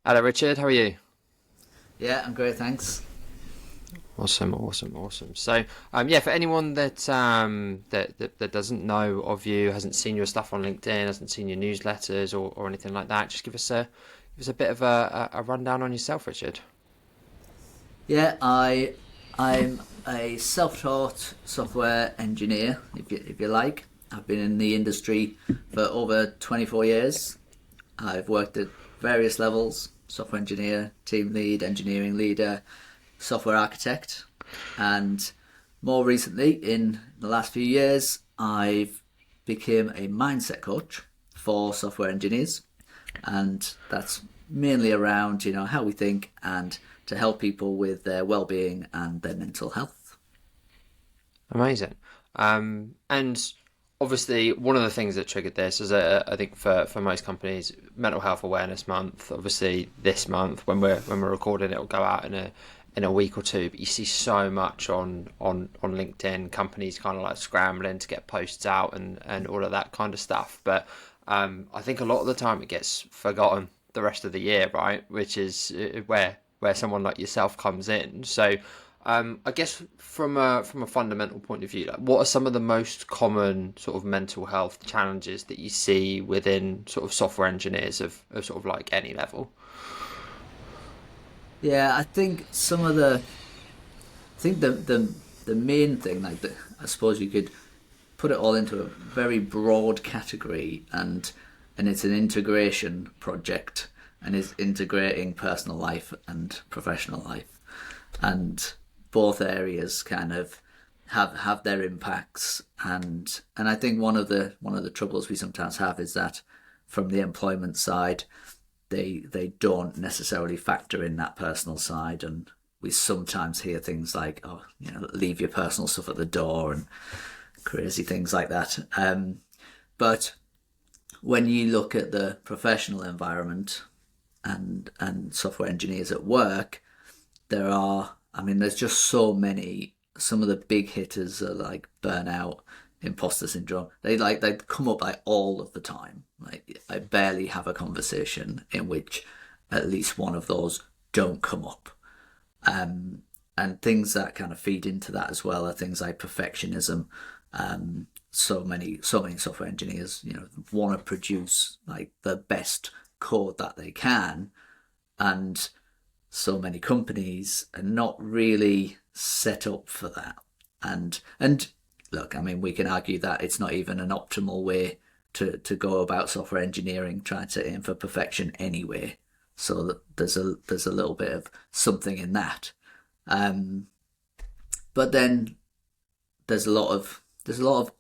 Hello, Richard. How are you? Yeah, I'm great, thanks. Awesome, awesome, awesome. So, yeah, for anyone that doesn't know of you, hasn't seen your stuff on LinkedIn, hasn't seen your newsletters or anything like that, just give us a bit of a rundown on yourself, Richard. Yeah, I'm a self-taught software engineer, if you like. I've been in the industry for over 24 years. I've worked at various levels: software engineer, team lead, engineering leader, software architect, and more recently, in the last few years, I've become a mindset coach for software engineers, and that's mainly around how we think and to help people with their well-being and their mental health. Amazing. And obviously, one of the things that triggered this is, I think for most companies, Mental Health Awareness Month. Obviously, this month when we're recording, it'll go out in a week or two. But you see so much on LinkedIn, companies kind of like scrambling to get posts out and all of that kind of stuff. But I think a lot of the time it gets forgotten the rest of the year, right? Which is where someone like yourself comes in. So. I guess from a fundamental point of view, like what are some of the most common sort of mental health challenges that you see within sort of software engineers of sort of like any level? Yeah, I think the main thing, I suppose you could put it all into a very broad category, and it's an integration project, and is integrating personal life and professional life, and both areas kind of have their impacts. And I think one of the troubles we sometimes have is that from the employment side, they don't necessarily factor in that personal side, and we sometimes hear things like, oh, leave your personal stuff at the door, and crazy things like that. But when you look at the professional environment and software engineers at work, there's just so many. Some of the big hitters are like burnout, imposter syndrome. They come up like all of the time. Like I barely have a conversation in which at least one of those don't come up. And things that kind of feed into that as well are things like perfectionism. So many software engineers, want to produce like the best code that they can, and so many companies are not really set up for that. And look, I mean, we can argue that it's not even an optimal way to go about software engineering, trying to aim for perfection anyway. So that there's a little bit of something in that. Um, but then there's a lot of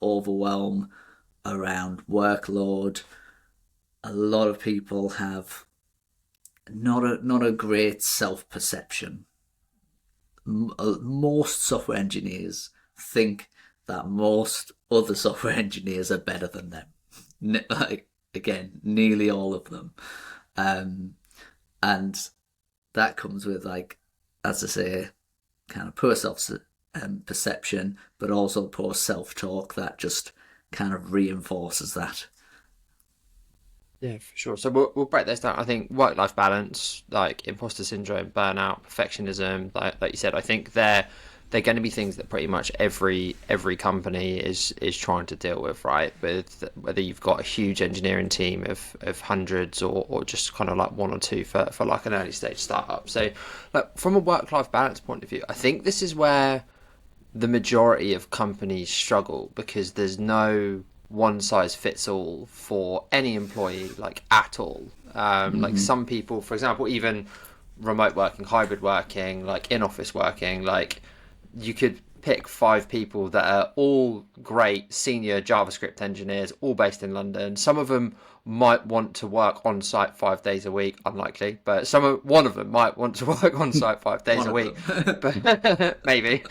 overwhelm around workload. A lot of people have not a great self perception. Most software engineers think that most other software engineers are better than them. Like again, nearly all of them, um, and that comes with, like, as I say, kind of poor self perception, but also poor self talk that just kind of reinforces that. Yeah, for sure. So we'll break this down. I think work-life balance, like imposter syndrome, burnout, perfectionism, like you said, I think they're going to be things that pretty much every company is trying to deal with, right? With whether you've got a huge engineering team of hundreds or just kind of like one or two for like an early stage startup. So, like from a work-life balance point of view, I think this is where the majority of companies struggle because there's no one size fits all for any employee, like at all. Like Mm-hmm. some people, for example, even remote working, hybrid working, like in office working, like you could pick five people that are all great senior JavaScript engineers, all based in London. Some of them might want to work on site 5 days a week, unlikely, but one of them might want to work on site five days One a of week, them. but maybe.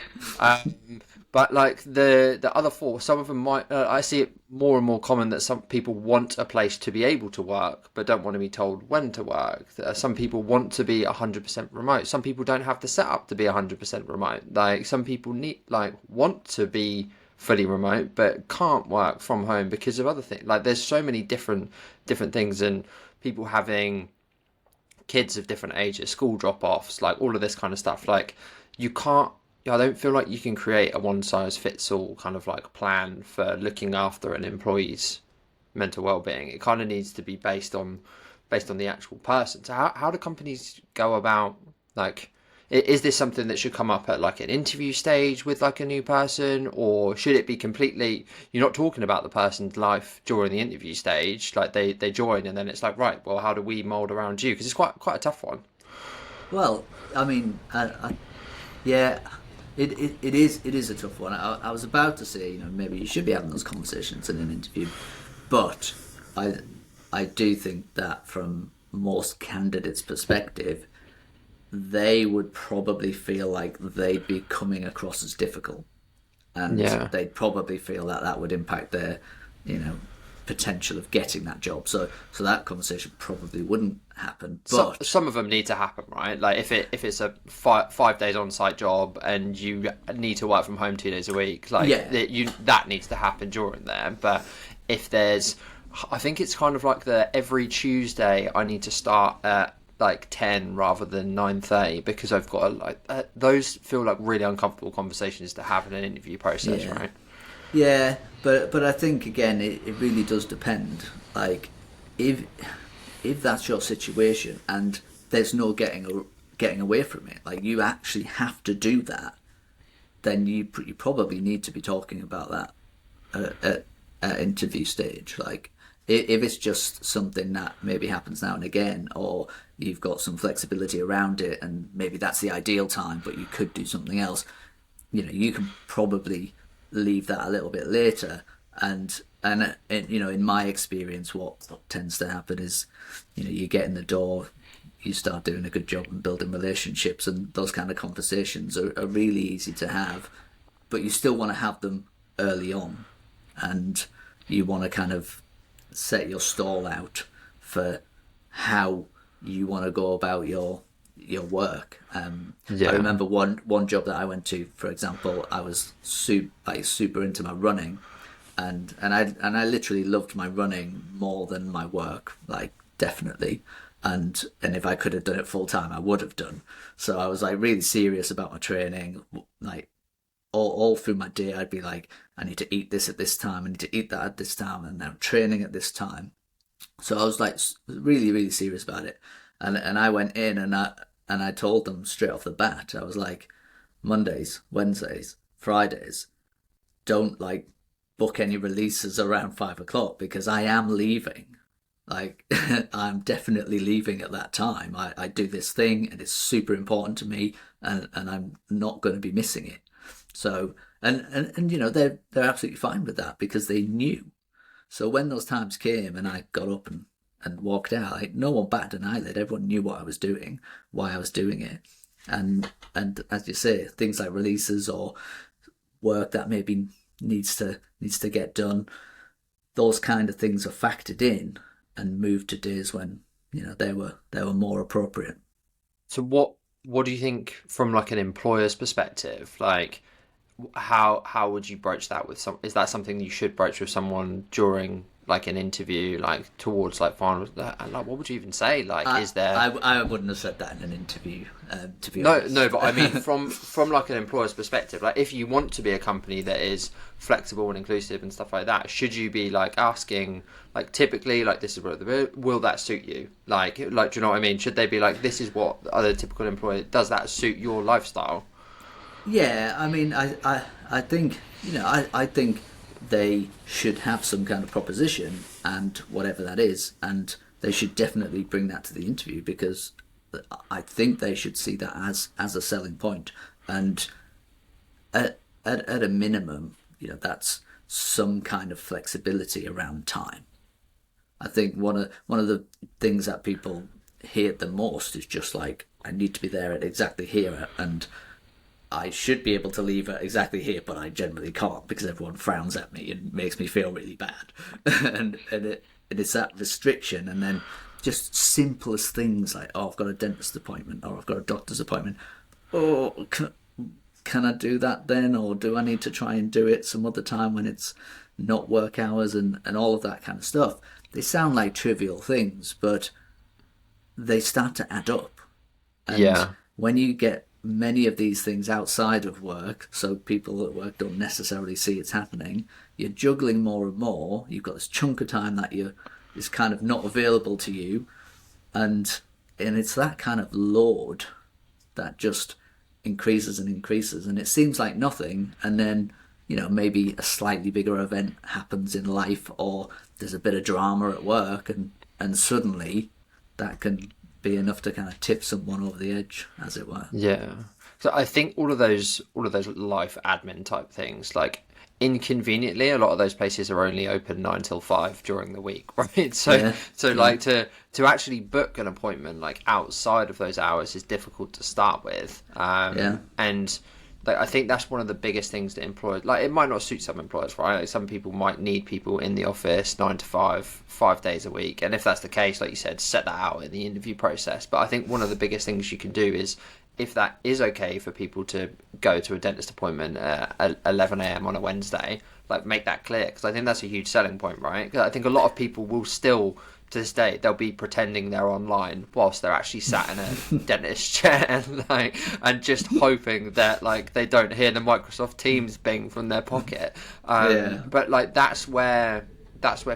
But like the other four, some of them might. I see it more and more common that some people want a place to be able to work, but don't want to be told when to work. Some people want to be 100% remote. Some people don't have the setup to be 100% remote. Like some people want to be fully remote, but can't work from home because of other things. Like there's so many different things, and people having kids of different ages, school drop-offs, like all of this kind of stuff. Like you can't. I don't feel like you can create a one size fits all kind of like plan for looking after an employee's mental well-being. It kind of needs to be based on the actual person. So how do companies go about, like, is this something that should come up at like an interview stage with like a new person, or should it be completely, you're not talking about the person's life during the interview stage, like they join and then it's like, right, well, how do we mold around you? Because it's quite a tough one. Well, I mean, yeah, it is a tough one. I was about to say, maybe you should be having those conversations in an interview, but I I do think that from most candidates' perspective, they would probably feel like they'd be coming across as difficult, and Yeah. they'd probably feel that that would impact their, you know, potential of getting that job. So that conversation probably wouldn't happen. So, But some of them need to happen, right? Like if it's a 5 days on site job and you need to work from home 2 days a week, like yeah, that needs to happen during there. But if there's, I think it's kind of like the every Tuesday I need to start at like 10 rather than 9:30 because I've got those feel like really uncomfortable conversations to have in an interview process, yeah, right? yeah. But I think again, it really does depend. Like if if that's your situation and there's no getting away from it, like you actually have to do that, then you probably need to be talking about that at interview stage. Like if it's just something that maybe happens now and again, or you've got some flexibility around it, and maybe that's the ideal time, but you could do something else. You can probably leave that a little bit later. And in my experience, what tends to happen is, you get in the door, you start doing a good job and building relationships, and those kind of conversations are really easy to have, but you still want to have them early on, and you want to kind of set your stall out for how you want to go about your work. I Yeah. remember one job that I went to, for example. I was super into my running, and I literally loved my running more than my work, like definitely. And if I could have done it full time, I would have done. So I was like really serious about my training. Like all through my day, I'd be like, I need to eat this at this time, I need to eat that at this time, and I'm training at this time. So I was like really, really serious about it. And I went in and I told them straight off the bat, I was like, Mondays, Wednesdays, Fridays, don't like book any releases around 5 o'clock because I am leaving. Like I'm definitely leaving at that time. I do this thing and it's super important to me, and I'm not going to be missing it. So and they're absolutely fine with that because they knew. So when those times came and I got up and walked out, like no one batted an eyelid. Everyone knew what I was doing, why I was doing it. And as you say, things like releases or work that maybe needs to get done, those kind of things are factored in and moved to days when they were more appropriate. So what do you think from like an employer's perspective? Like how would you broach that with some? Is that something you should broach with someone during like an interview, like towards like final? Like what would you even say? Like, I is there? I wouldn't have said that in an interview, to be No, honest. no, but I mean from like an employer's perspective, like if you want to be a company that is flexible and inclusive and stuff like that, should you be like asking, like typically like this is what will that suit you? Like do you know what I mean? Should they be like this is what other typical employer does that suit your lifestyle? Yeah, I mean, I think I think they should have some kind of proposition and whatever that is, and they should definitely bring that to the interview because I think they should see that as a selling point, and at a minimum, that's some kind of flexibility around time. I think one of the things that people hate the most is just like I need to be there at exactly here, and I should be able to leave at exactly here, but I generally can't because everyone frowns at me and makes me feel really bad. And it's that restriction, and then just simplest things like, oh, I've got a dentist appointment or I've got a doctor's appointment. Oh, can I do that then, or do I need to try and do it some other time when it's not work hours, and all of that kind of stuff. They sound like trivial things, but they start to add up. And Yeah. when you get many of these things outside of work, so people at work don't necessarily see it's happening, you're juggling more and more. You've got this chunk of time that you is kind of not available to you, and it's that kind of load that just increases and increases, and it seems like nothing, and then maybe a slightly bigger event happens in life, or there's a bit of drama at work, and suddenly that can be enough to kind of tip someone over the edge, as it were. Yeah. So I think all of those life admin type things, like inconveniently, a lot of those places are only open 9 till 5 during the week, right? So Yeah, so yeah, like to actually book an appointment like outside of those hours is difficult to start with. yeah, And like I think that's one of the biggest things that employers, like, it might not suit some employers, right? Like some people might need people in the office 9 to 5, 5 days a week, and if that's the case, like you said, set that out in the interview process. But I think one of the biggest things you can do is, if that is okay for people to go to a dentist appointment at 11 a.m. on a Wednesday, like, make that clear, because I think that's a huge selling point, right? 'Cause I think a lot of people will still, to this day, they'll be pretending they're online whilst they're actually sat in a dentist chair, and just hoping that, like, they don't hear the Microsoft Teams bing from their pocket. yeah, But like that's where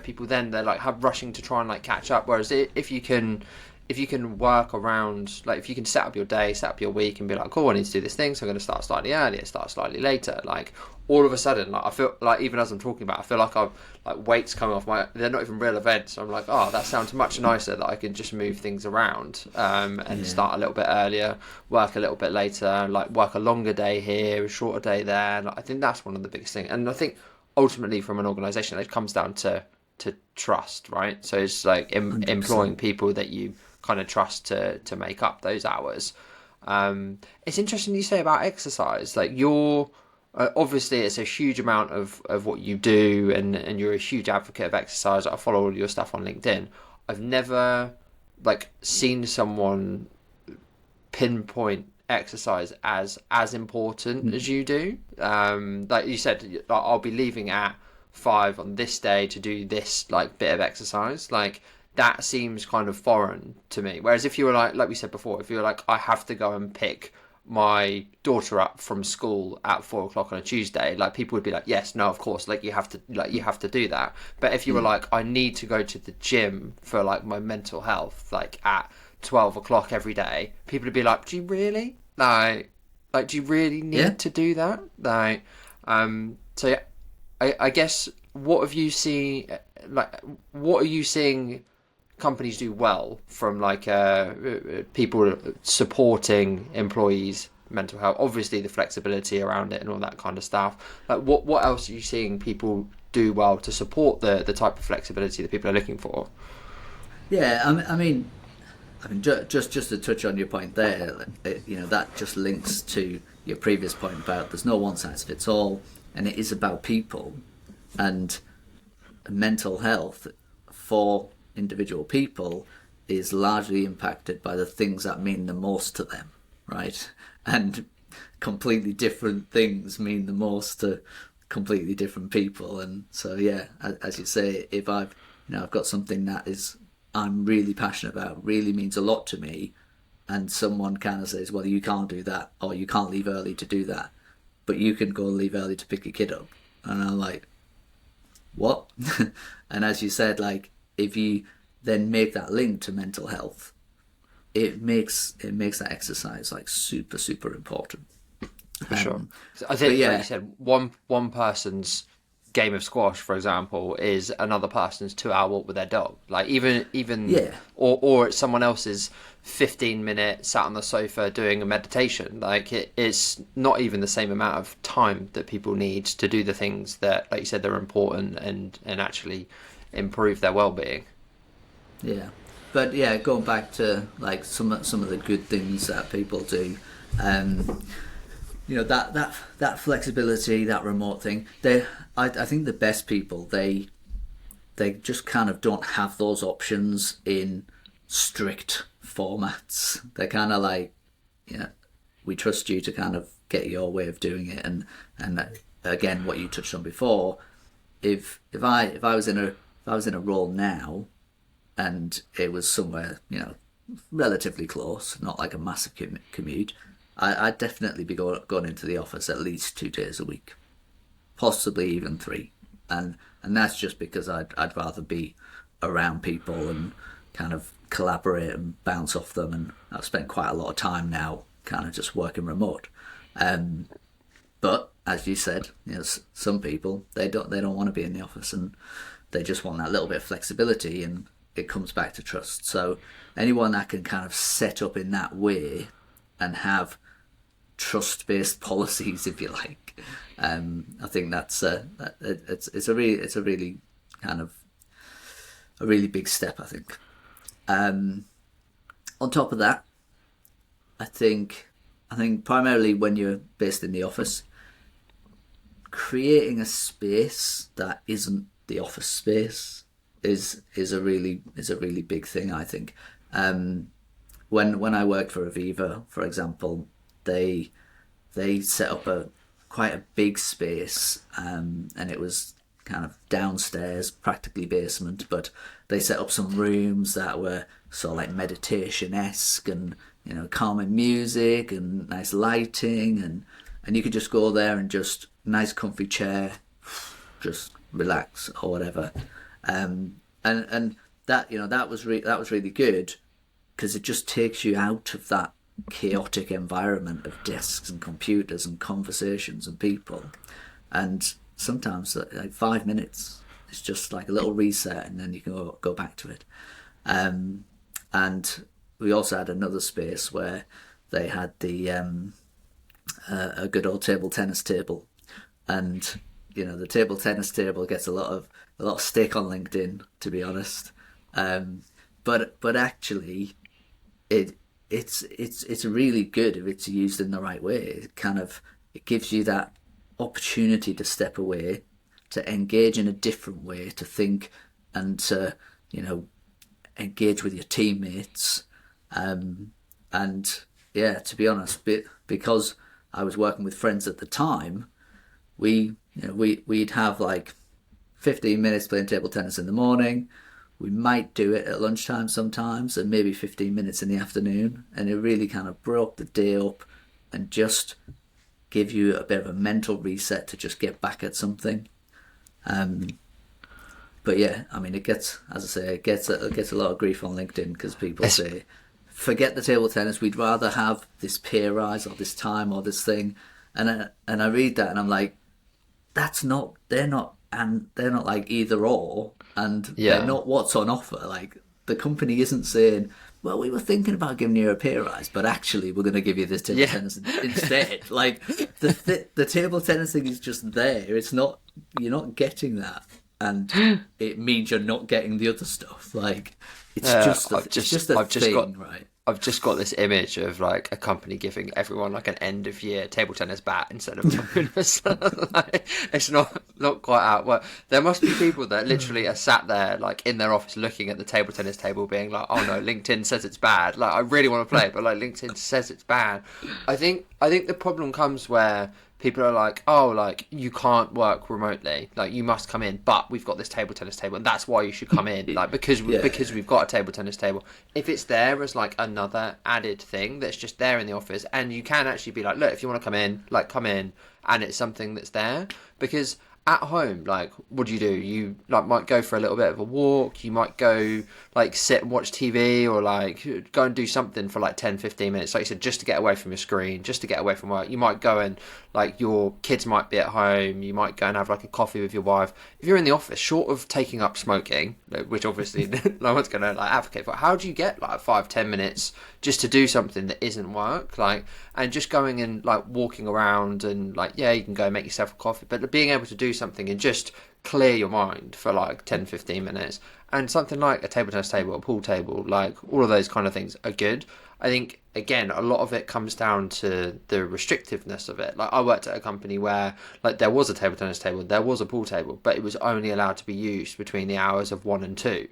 people then, they're like rushing to try and like catch up. Whereas if you can work around, like, if you can set up your day, set up your week, and be like, cool, I need to do this thing, so I'm going to start slightly earlier, start slightly later. Like, all of a sudden, like, I feel like, even as I'm talking about, I feel like I've, like, weights coming off my. They're not even real events. So I'm like, oh, that sounds much nicer that I can just move things around, and start a little bit earlier, work a little bit later, like work a longer day here, a shorter day there. Like, I think that's one of the biggest things, and I think ultimately from an organisation, it comes down to trust, right? So it's like 100%. employing people that you kind of trust to make up those hours. It's interesting you say about exercise. Like, you're obviously, it's a huge amount of what you do, and you're a huge advocate of exercise. I follow all your stuff on LinkedIn. I've never like seen someone pinpoint exercise as important as you do. Like you said, like, I'll be leaving at 5 on this day to do this like bit of exercise. Like, that seems kind of foreign to me. Whereas if you were like we said before, if you were like, I have to go and pick my daughter up from school at 4 o'clock on a Tuesday, like, people would be like, yes, no, of course, like, you have to do that. But if you were Yeah, like, I need to go to the gym for like my mental health, like at 12 o'clock every day, people would be like, do you really? Like, do you really yeah. need to do that? Like, so yeah, I guess, what have you seen, like, what are you seeing companies do well from, like, people supporting employees' mental health? Obviously, the flexibility around it and all that kind of stuff. Like, what else are you seeing people do well to support the type of flexibility that people are looking for? Yeah, just to touch on your point there, that just links to your previous point about there's no one size fits all, and it is about people, and mental health for individual people is largely impacted by the things that mean the most to them, right? And completely different things mean the most to completely different people, and so yeah, as you say, if I've got something that is I'm really passionate about, really means a lot to me, and someone kind of says, well, you can't do that, or you can't leave early to do that, but you can go leave early to pick your kid up. And I'm like, what? And as you said, like, if you then make that link to mental health, it makes that exercise like super, super important. For sure. So I But think, like you yeah, said, one person's game of squash, for example, is another person's 2 hour walk with their dog. Like, even yeah, or it's someone else's 15 minute sat on the sofa doing a meditation. Like, it's not even the same amount of time that people need to do the things that, like you said, they're important, and actually improve their well-being. yeah. But yeah, going back to like some of the good things that people do, um, that flexibility, that remote thing. I think the best people, they just kind of don't have those options in strict formats. They're kind of like, yeah, we trust you to kind of get your way of doing it, and again, what you touched on before. If I was in a role now, and it was somewhere relatively close, not like a massive commute, I'd definitely be going into the office at least 2 days a week, possibly even three, and that's just because I'd rather be around people and kind of collaborate and bounce off them. And I've spent quite a lot of time now, kind of just working remote. Um, but as you said, some people they don't want to be in the office and they just want that little bit of flexibility, and it comes back to trust. So anyone that can kind of set up in that way and have trust-based policies, if you like, I think it's a really kind of a really big step, I think. On top of that, I think primarily when you're based in the office, creating a space that isn't the office space is a really big thing, I think. When I worked for Aviva, for example, they set up a quite a big space, and it was kind of downstairs, practically basement, but they set up some rooms that were sort of like meditation-esque, and calming music and nice lighting, and you could just go there and just nice comfy chair, just relax or whatever. And that was really good, because it just takes you out of that chaotic environment of desks and computers and conversations and people. And sometimes like 5 minutes, it's just like a little reset, and then you can go back to it. And we also had another space where they had a good old table tennis table, and the table tennis table gets a lot of stick on LinkedIn, to be honest. But actually, it's really good if it's used in the right way. It gives you that opportunity to step away, to engage in a different way, to think, and to engage with your teammates. And yeah, to be honest, because I was working with friends at the time, we'd have like 15 minutes playing table tennis in the morning. We might do it at lunchtime sometimes, and maybe 15 minutes in the afternoon. And it really kind of broke the day up and just give you a bit of a mental reset to just get back at something. But yeah, I mean, it gets a lot of grief on LinkedIn, because people say, forget the table tennis, we'd rather have this pay rise or this time or this thing. And I read that and I'm like, they're not like either or, and they're not what's on offer. Like, the company isn't saying, well, we were thinking about giving you a pay rise, but actually we're going to give you this table tennis instead. Like, the table tennis thing is just there. It's not, you're not getting that, and it means you're not getting the other stuff. Like, it's just a thing, right? I've just got this image of like a company giving everyone like an end of year table tennis bat instead of a bonus. Like, it's not quite out. Well, there must be people that literally are sat there like in their office looking at the table tennis table, being like, "Oh no, LinkedIn says it's bad. Like, I really want to play it, but like LinkedIn says it's bad." I think the problem comes where people are like, oh, like, you can't work remotely, like, you must come in, but we've got this table tennis table, and that's why you should come in, like, because we've got a table tennis table. If it's there as like another added thing that's just there in the office, and you can actually be like, look, if you want to come in, like, come in, and it's something that's there. Because at home, like, what do? You like might go for a little bit of a walk, you might go like sit and watch TV, or like go and do something for like 10-15 minutes, like you said, just to get away from your screen, just to get away from work. You might go and, like, your kids might be at home, you might go and have like a coffee with your wife. If you're in the office, short of taking up smoking, which obviously no one's gonna like advocate for, how do you get like 5-10 minutes just to do something that isn't work? Like, and just going and like walking around, and like, yeah, you can go and make yourself a coffee, but being able to do something and just clear your mind for like 10-15 minutes. And something like a table tennis table, a pool table, like, all of those kind of things are good. I think, again, a lot of it comes down to the restrictiveness of it. Like, I worked at a company where, like, there was a table tennis table, there was a pool table, but it was only allowed to be used between the hours of 1 and 2.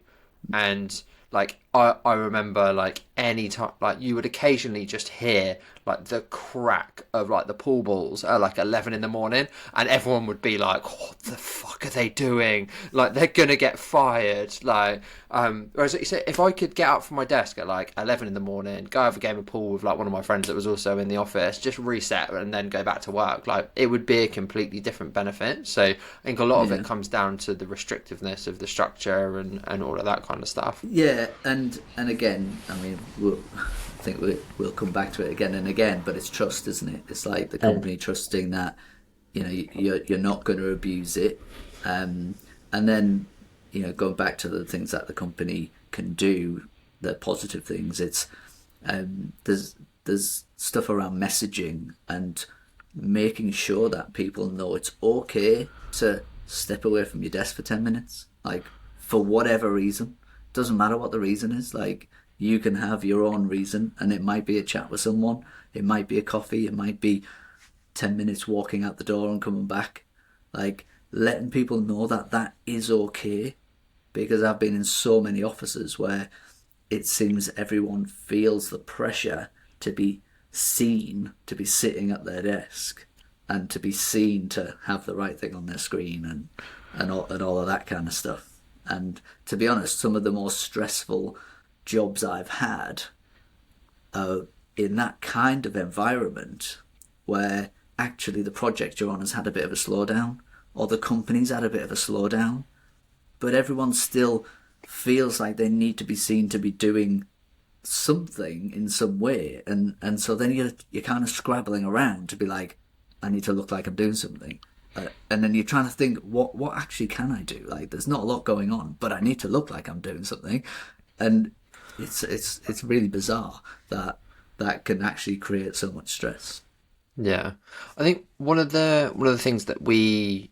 And, like, I remember like any time, like you would occasionally just hear like the crack of like the pool balls at like 11 in the morning, and everyone would be like, what the fuck are they doing? Like they're gonna get fired. Like, whereas like you said, if I could get up from my desk at like 11 in the morning, go have a game of pool with like one of my friends that was also in the office, just reset and then go back to work, like it would be a completely different benefit. So I think a lot of it Yeah. comes down to the restrictiveness of the structure and all of that kind of stuff. Yeah, and again, I mean, I think we'll come back to it again and again, but it's trust, isn't it? It's like the company trusting that you're not going to abuse it, and then going back to the things that the company can do, the positive things. It's there's stuff around messaging and making sure that people know it's okay to step away from your desk for 10 minutes, like for whatever reason. Doesn't matter what the reason is. Like, you can have your own reason, and it might be a chat with someone, it might be a coffee, it might be 10 minutes walking out the door and coming back. Like, letting people know that that is okay, because I've been in so many offices where it seems everyone feels the pressure to be seen, to be sitting at their desk, and to be seen to have the right thing on their screen, and all of that kind of stuff. And to be honest, some of the most stressful jobs I've had are in that kind of environment where actually the project you're on has had a bit of a slowdown, or the company's had a bit of a slowdown, but everyone still feels like they need to be seen to be doing something in some way, and so then you're kind of scrabbling around to be like, I need to look like I'm doing something, and then you're trying to think, what actually can I do? Like, there's not a lot going on, but I need to look like I'm doing something, and it's really bizarre that that can actually create so much stress. Yeah, I think one of the things that we've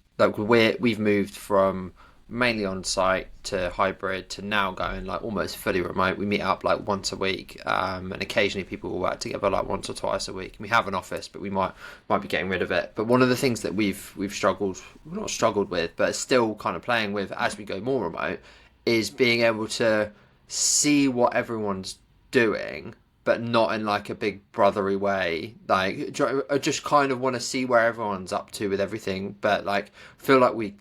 moved from mainly on site to hybrid to now going like almost fully remote. We meet up like once a week, and occasionally people will work together like once or twice a week. We have an office, but we might be getting rid of it. But one of the things that we've struggled, well, not struggled with, but still kind of playing with as we go more remote, is being able to see what everyone's doing, but not in like a big brothery way. Like, I just kind of want to see where everyone's up to with everything, but like feel like we're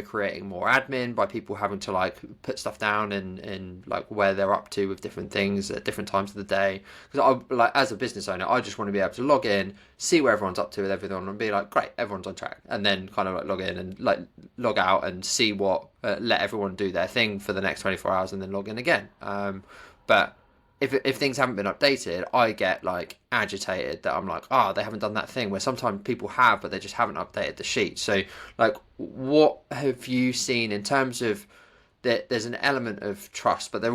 creating more admin by people having to like put stuff down and like where they're up to with different things at different times of the day. Because I like, as a business owner, I just want to be able to log in, see where everyone's up to with everything, and be like, great, everyone's on track, and then kind of like log in and like log out and see what let everyone do their thing for the next 24 hours, and then log in again. But if things haven't been updated, I get like agitated that I'm like, they haven't done that thing, where sometimes people have, but they just haven't updated the sheet. So, like, what have you seen in terms of that? There's an element of trust, but there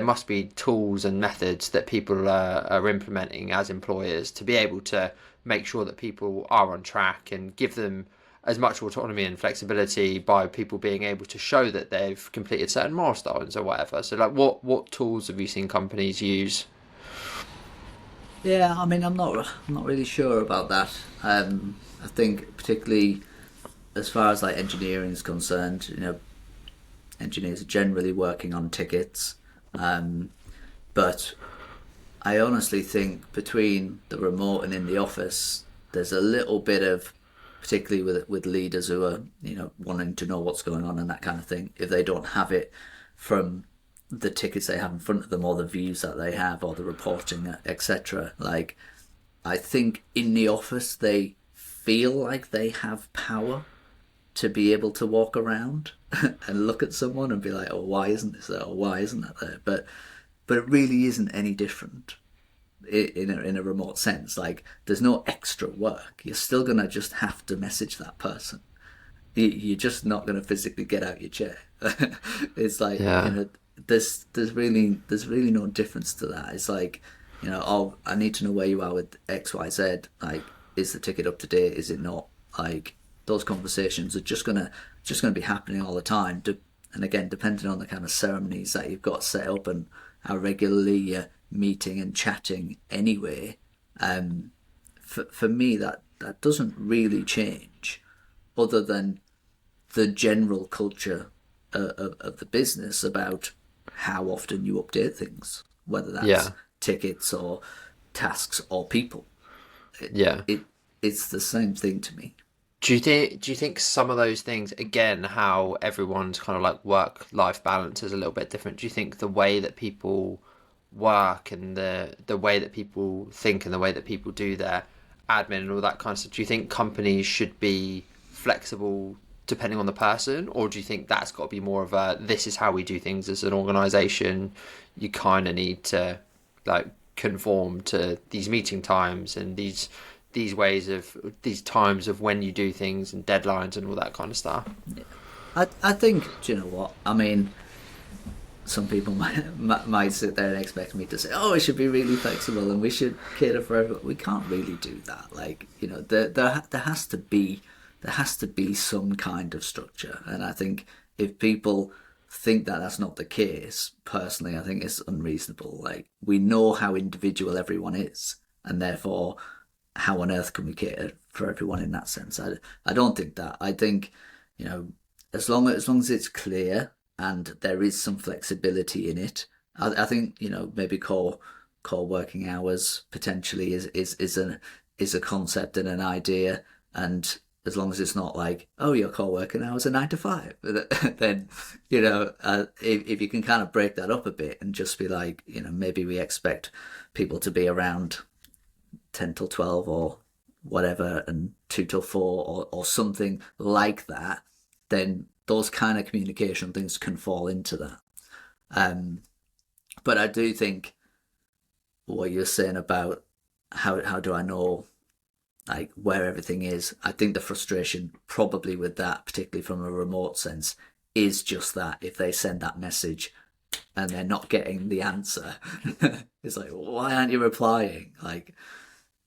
must be tools and methods that people are implementing as employers to be able to make sure that people are on track and give them as much autonomy and flexibility by people being able to show that they've completed certain milestones or whatever. So, like, what tools have you seen companies use? Yeah, I mean, I'm not really sure about that. I think particularly as far as like engineering is concerned, engineers are generally working on tickets, but I honestly think between the remote and in the office, there's a little bit of, particularly with leaders who are wanting to know what's going on and that kind of thing. If they don't have it from the tickets they have in front of them, or the views that they have, or the reporting, etc. Like, I think in the office they feel like they have power to be able to walk around and look at someone and be like, oh, why isn't this there? Or why isn't that there? But it really isn't any different in a remote sense. Like, there's no extra work. You're still gonna just have to message that person. You're just not gonna physically get out your chair. It's like, Yeah, there's really no difference to that. It's like, oh, I need to know where you are with XYZ. Like, is the ticket up to date? Is it not? Like, those conversations are just gonna be happening all the time. And again, depending on the kind of ceremonies that you've got set up and how regularly you're meeting and chatting anyway. For me, that doesn't really change, other than the general culture of the business about how often you update things, whether that's Yeah, tickets or tasks or people. It, yeah. it it's the same thing to me. Do you think some of those things, again, how everyone's kind of like work life balance is a little bit different? Do you think the way that people work and the way that people think and the way that people do their admin and all that kind of stuff, do you think companies should be flexible depending on the person, or do you think that's got to be more of a this is how we do things as an organization? You kind of need to like conform to these meeting times and these ways of these times of when you do things and deadlines and all that kind of stuff. I think, do you know what? I mean, some people might sit there and expect me to say, "Oh, it should be really flexible and we should cater for everyone." We can't really do that. Like, you know, there has to be some kind of structure, and I think if people think that that's not the case, personally, I think it's unreasonable. Like, we know how individual everyone is, and therefore, how on earth can we cater for everyone in that sense? I don't think that. I think, you know, as long as it's clear and there is some flexibility in it. I think, you know, maybe core working hours potentially is a concept and an idea, and as long as it's not like, oh, your core working hours are 9 to 5, then, you know, if you can kind of break that up a bit and just be like, you know, maybe we expect people to be around 10 till 12 or whatever, and 2 till 4 or something like that, then those kind of communication things can fall into that. Um, but I do think what you're saying about how do I know like where everything is, I think the frustration probably with that, particularly from a remote sense, is just that if they send that message and they're not getting the answer, it's like, why aren't you replying? Like,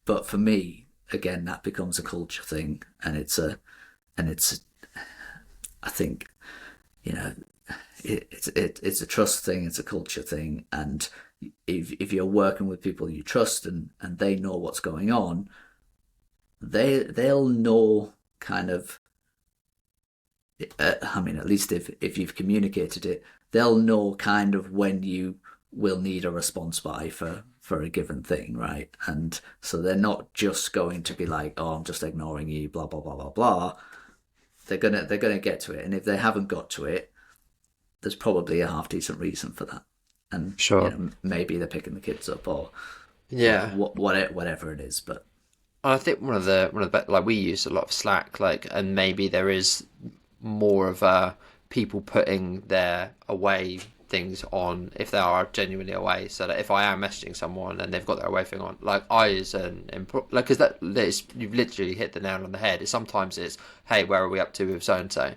but for me, again, that becomes a culture thing, and it's I think, you know, it's a trust thing, it's a culture thing, and if you're working with people you trust and they know what's going on, they'll know kind of. I mean, at least if you've communicated it, they'll know kind of when you will need a response by for a given thing, right? And so they're not just going to be like, "Oh, I'm just ignoring you," blah blah blah blah blah. They're gonna get to it, and if they haven't got to it, there's probably a half decent reason for that, and you Sure. know, maybe they're picking the kids up or Yeah. whatever it is, but I think like we use a lot of Slack, like, and maybe there is more of people putting their away things on if they are genuinely away. So that if I am messaging someone and they've got their away thing on, like I as an like, because that is, you've literally hit the nail on the head. Sometimes it's, hey, where are we up to with so and so?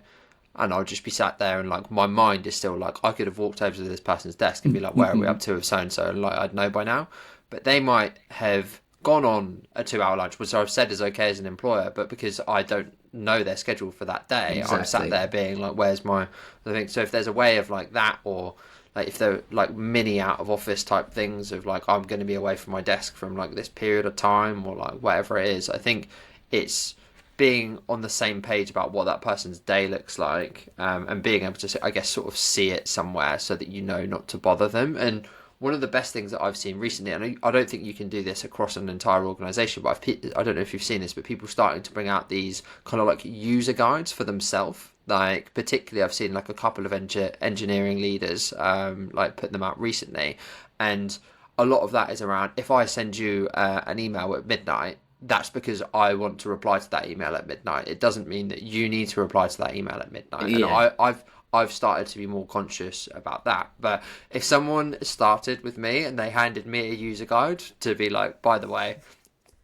And I'll just be sat there and like my mind is still like I could have walked over to this person's desk and be like, where are we up to with so and so? And like I'd know by now, but they might have gone on a 2 hour lunch, which I've said is okay as an employer, but because I don't know their schedule for that day, I'm sat exactly. there being like, where's my thing? So if there's a way of like that, or like if they're like mini out of office type things of like I'm going to be away from my desk from like this period of time or like whatever it is, I think it's being on the same page about what that person's day looks like, and being able to, I guess, sort of see it somewhere so that you know not to bother them. And one of the best things that I've seen recently, and I don't think you can do this across an entire organization, but I don't know if you've seen this, but people starting to bring out these kind of like user guides for themselves. Like particularly, I've seen like a couple of engineering leaders like put them out recently, and a lot of that is around if I send you an email at midnight, that's because I want to reply to that email at midnight. It doesn't mean that you need to reply to that email at midnight. And Yeah. I've started to be more conscious about that. But if someone started with me and they handed me a user guide to be like, by the way,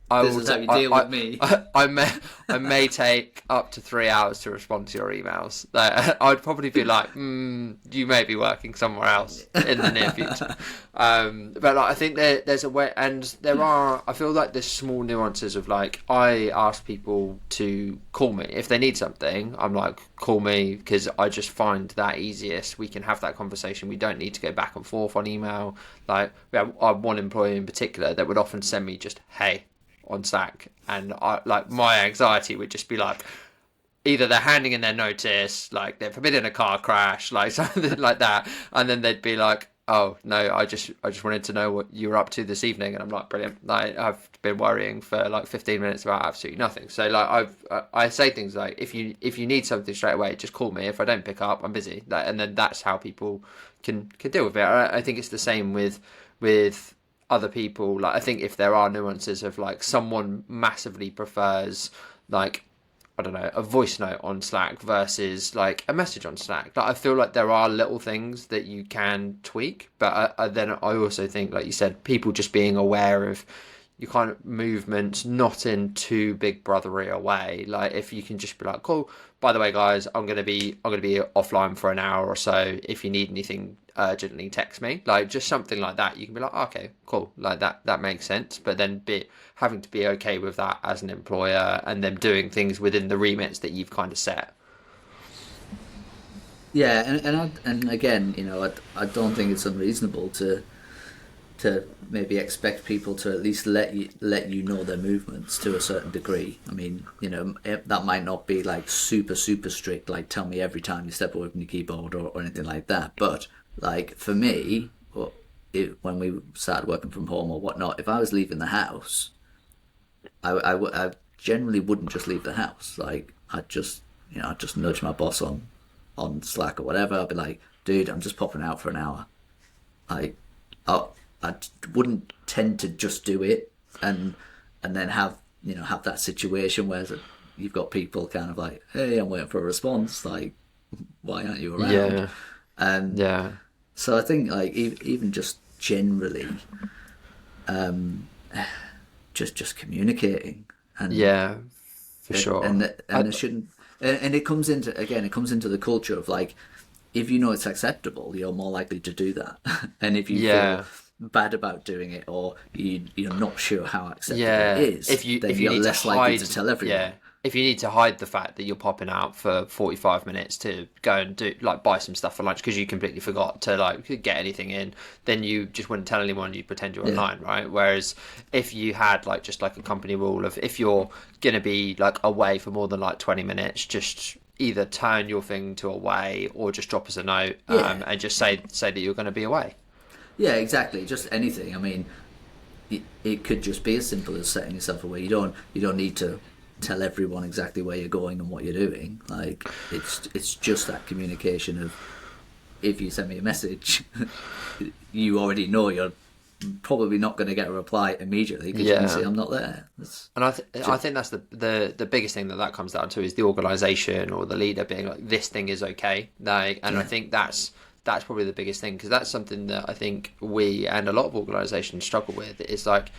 I This will. is how you deal with me. I may take up to 3 hours to respond to your emails. Like, I'd probably be like, you may be working somewhere else in the near future. But like, I think there's a way, and there are. I feel like there's small nuances of like I ask people to call me if they need something. I'm like, call me because I just find that easiest. We can have that conversation. We don't need to go back and forth on email. Like we have one employee in particular that would often send me just, hey, on Slack, and I like my anxiety would just be like, either they're handing in their notice, like they're forbidden a car crash, like something like that, and then they'd be like, "Oh no, I just wanted to know what you were up to this evening," and I'm like, "Brilliant!" Like I've been worrying for like 15 minutes about absolutely nothing. So like I say things like, if you need something straight away, just call me. If I don't pick up, I'm busy. Like, and then that's how people can deal with it. I think it's the same with other people. Like I think if there are nuances of like someone massively prefers like I don't know, a voice note on Slack versus like a message on Slack. Like I feel like there are little things that you can tweak, but then I also think, like you said, people just being aware of your kind of movements, not in too big brothery a way. Like if you can just be like, cool. By the way, guys, I'm gonna be offline for an hour or so. If you need anything urgently, text me. Like just something like that. You can be like, okay, cool. Like that makes sense. But then having to be okay with that as an employer, and them doing things within the remits that you've kind of set. Yeah, and again, I don't think it's unreasonable to maybe expect people to at least let you know their movements to a certain degree. I mean, that might not be like super super strict, like tell me every time you step away from your keyboard or anything like that. But like for me, when we started working from home or whatnot, if I was leaving the house, I generally wouldn't just leave the house. Like I'd just nudge my boss on Slack or whatever. I'd be like, dude, I'm just popping out for an hour. Like, I wouldn't tend to just do it and then have that situation where you've got people kind of like, hey, I'm waiting for a response. Like, why aren't you around? Yeah, And yeah, so I think like even just generally, just communicating and yeah, for sure. and it shouldn't and it comes into the culture of like, if you know it's acceptable, you're more likely to do that. And if you feel Yeah, bad about doing it, or you're not sure how acceptable it yeah. is, then If you you're need to less likely hide, to tell everyone. yeah, if you need to hide the fact that you're popping out for 45 minutes to go and do like buy some stuff for lunch because you completely forgot to like get anything in, then you just wouldn't tell anyone. You pretend you're Yeah, online, right? Whereas if you had like just like a company rule of if you're gonna be like away for more than like 20 minutes, just either turn your thing to away or just drop us a note, yeah, and just say that you're going to be away. yeah, exactly. Just anything. I mean, it could just be as simple as setting yourself away. You don't need to tell everyone exactly where you're going and what you're doing. Like it's just that communication of, if you send me a message, you already know you're probably not going to get a reply immediately because you can see Yeah. I'm not there. And I think that's the biggest thing that comes down to is the organisation or the leader being like, this thing is okay. Like, and I Yeah, think that's probably the biggest thing, because that's something that I think we and a lot of organisations struggle with. It's like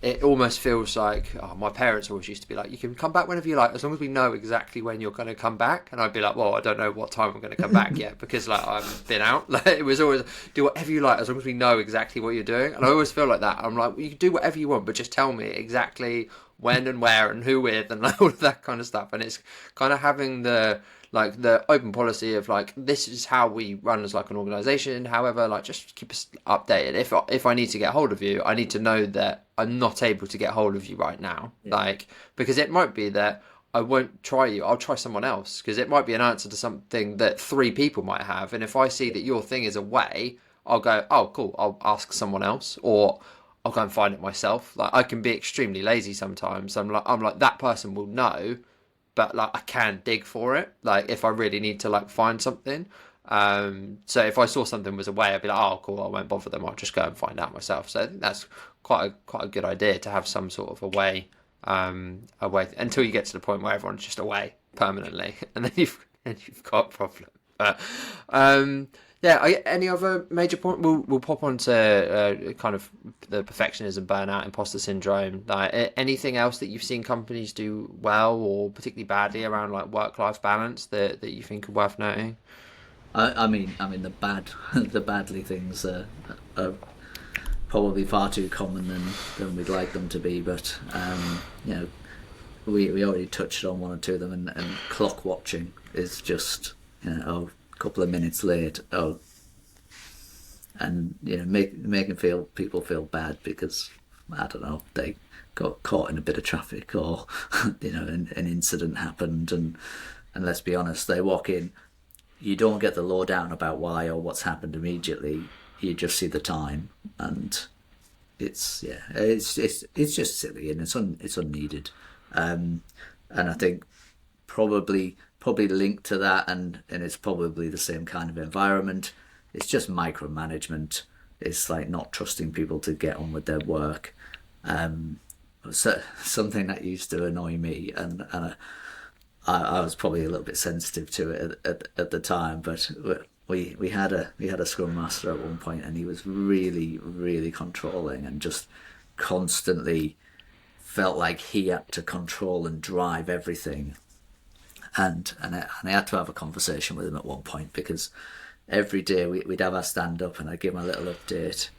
it almost feels like, oh, my parents always used to be like, you can come back whenever you like, as long as we know exactly when you're going to come back. And I'd be like, well, I don't know what time I'm going to come back yet, because like I've been out. Like it was always, do whatever you like as long as we know exactly what you're doing. And I always feel like that. I'm like, well, you can do whatever you want, but just tell me exactly when and where and who with and like all of that kind of stuff. And it's kind of having the open policy of like, this is how we run as like an organization. However, like, just keep us updated. If I need to get hold of you, I need to know that I'm not able to get hold of you right now. yeah, Like, because it might be that I won't try you, I'll try someone else, because it might be an answer to something that three people might have. And if I see that your thing is away, I'll go, oh cool, I'll ask someone else, or I'll go and find it myself. Like, I can be extremely lazy sometimes. I'm like that person will know, but like I can dig for it. Like if I really need to like find something. So if I saw something was away, I'd be like, oh cool, I won't bother them. I'll just go and find out myself. So I think that's quite a good idea to have some sort of a way until you get to the point where everyone's just away permanently, and then you've got a problem. But yeah, any other major point? We'll pop on to kind of the perfectionism, burnout, imposter syndrome. Like anything else that you've seen companies do well or particularly badly around like work-life balance that you think are worth noting? I mean the badly things are probably far too common than we'd like them to be. But we already touched on one or two of them, and clock watching is just, a couple of minutes late. Oh, and making people feel bad because, I don't know, they got caught in a bit of traffic, or an incident happened, and And let's be honest, they walk in, you don't get the lowdown about why or what's happened immediately. You just see the time, and it's just silly, and it's unneeded. And I think probably linked to that, and it's probably the same kind of environment. It's just micromanagement. It's like not trusting people to get on with their work. So something that used to annoy me, and I was probably a little bit sensitive to it at the time, but we had a scrum master at one point, and he was really controlling and just constantly felt like he had to control and drive everything. And I had to have a conversation with him at one point, because every day we'd have our stand up and I'd give him a little update,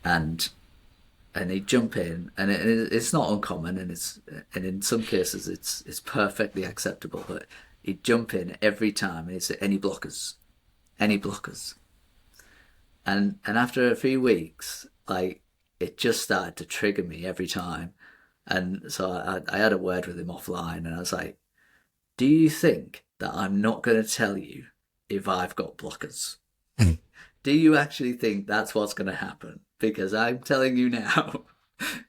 and he'd jump in, and it's not uncommon, and in some cases it's perfectly acceptable, but he'd jump in every time and he'd say, any blockers, and after a few weeks, like, it just started to trigger me every time. And so I had a word with him offline, and I was like, do you think that I'm not going to tell you if I've got blockers? Do you actually think that's what's going to happen? Because I'm telling you now,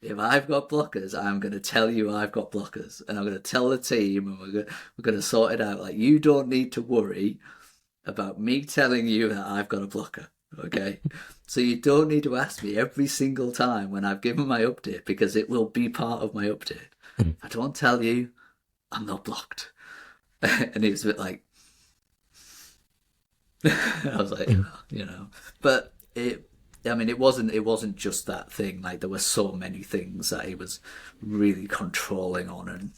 if I've got blockers, I'm going to tell you I've got blockers, and I'm going to tell the team, and we're going to sort it out. Like, you don't need to worry about me telling you that I've got a blocker, okay? So you don't need to ask me every single time when I've given my update, because it will be part of my update. If I don't tell you, I'm not blocked. And he was a bit like, I was like, but it wasn't just that thing. Like, there were so many things that he was really controlling on, and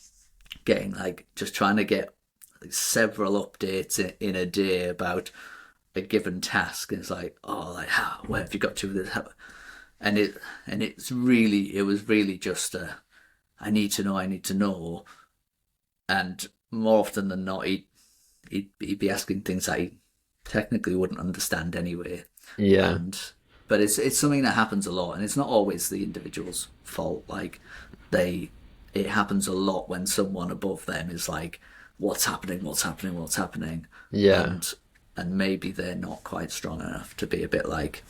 getting, like, just trying to get, like, several updates in a day about a given task. And it's like, oh, like, where have you got to with this? And it was really just I need to know. And more often than not, he'd be asking things that he technically wouldn't understand anyway. Yeah. But it's something that happens a lot, and it's not always the individual's fault. Like, it happens a lot when someone above them is like, what's happening? Yeah. And maybe they're not quite strong enough to be a bit like,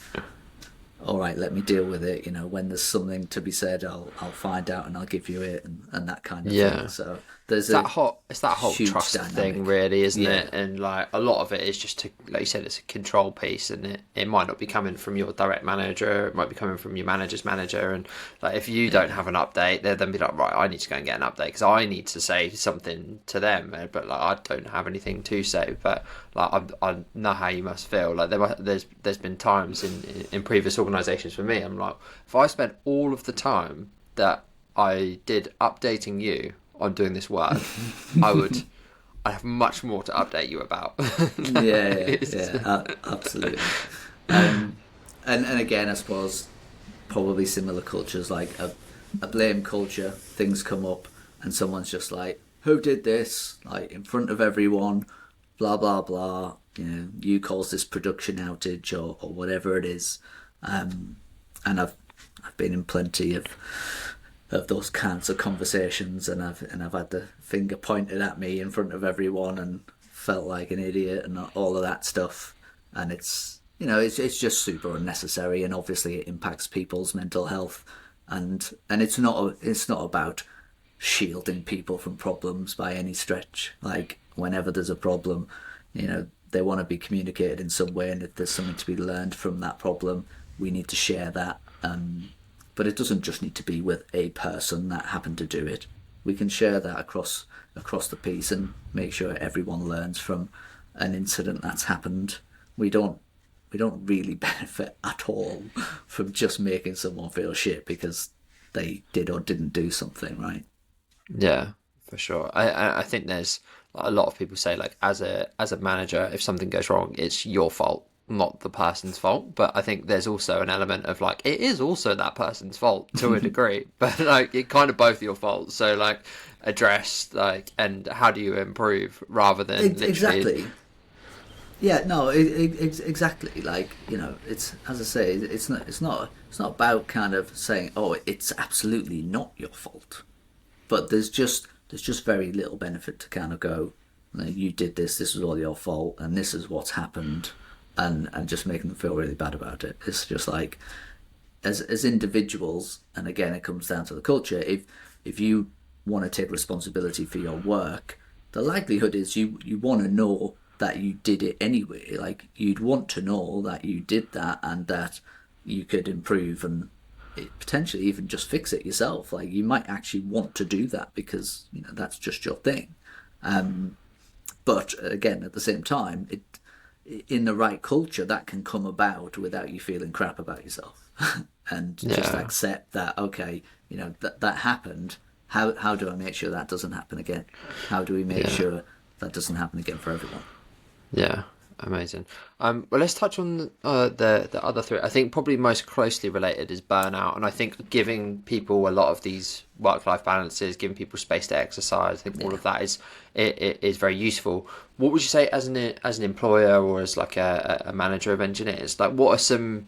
all right, let me deal with it. When there's something to be said, I'll find out and I'll give you it, and that kind of thing. So there's it's that whole trust dynamic thing, really, isn't Yeah. it? And, like, a lot of it is just like you said, it's a control piece, and it might not be coming from your direct manager. It might be coming from your manager's manager, and, like, if you don't have an update, they'll then be like, right, I need to go and get an update because I need to say something to them, but, like, I don't have anything to say. But, like, I know how you must feel. Like, there's been times in previous organisations for me, I'm like, if I spent all of the time that I did updating you on doing this work, I have much more to update you about. Absolutely. And again, I suppose probably similar cultures, like a blame culture. Things come up, and someone's just like, "Who did this?" Like, in front of everyone, blah blah blah. You caused this production outage or whatever it is. And I've been in plenty of those kinds of conversations, and I've had the finger pointed at me in front of everyone and felt like an idiot and all of that stuff. And it's just super unnecessary, and obviously it impacts people's mental health. And it's not about shielding people from problems by any stretch. Like, whenever there's a problem, they want to be communicated in some way, and if there's something to be learned from that problem, we need to share that. But it doesn't just need to be with a person that happened to do it. We can share that across the piece and make sure everyone learns from an incident that's happened. We don't really benefit at all from just making someone feel shit because they did or didn't do something, right? Yeah, for sure. I think there's a lot of people say, like, as a manager, if something goes wrong, it's your fault, not the person's fault. But I think there's also an element of, like, it is also that person's fault to a degree, but, like, it kind of both your fault. So, like, address, like, and how do you improve rather than literally... Exactly. Yeah, no, exactly. Like, it's, as I say, it's not about kind of saying, oh, it's absolutely not your fault. But there's just very little benefit to kind of go, Like, you did this. This was all your fault, and this is what's happened, and just making them feel really bad about it. It's just like, as individuals, and again, it comes down to the culture. If you want to take responsibility for your work, the likelihood is you want to know that you did it anyway. Like, you'd want to know that you did that and that you could improve and potentially even just fix it yourself. Like, you might actually want to do that because that's just your thing. But again, at the same time, in the right culture, that can come about without you feeling crap about yourself, and just Yeah, accept that, okay, that happened. How do I make sure that doesn't happen again? How do we make yeah. sure that doesn't happen again for everyone? Yeah, amazing. Well, let's touch on the other three. I think probably most closely related is burnout, and I think giving people a lot of these work-life balances, giving people space to exercise, I think all Yeah. of that it is very useful. What would you say as an employer or as like a manager of engineers? Like, what are some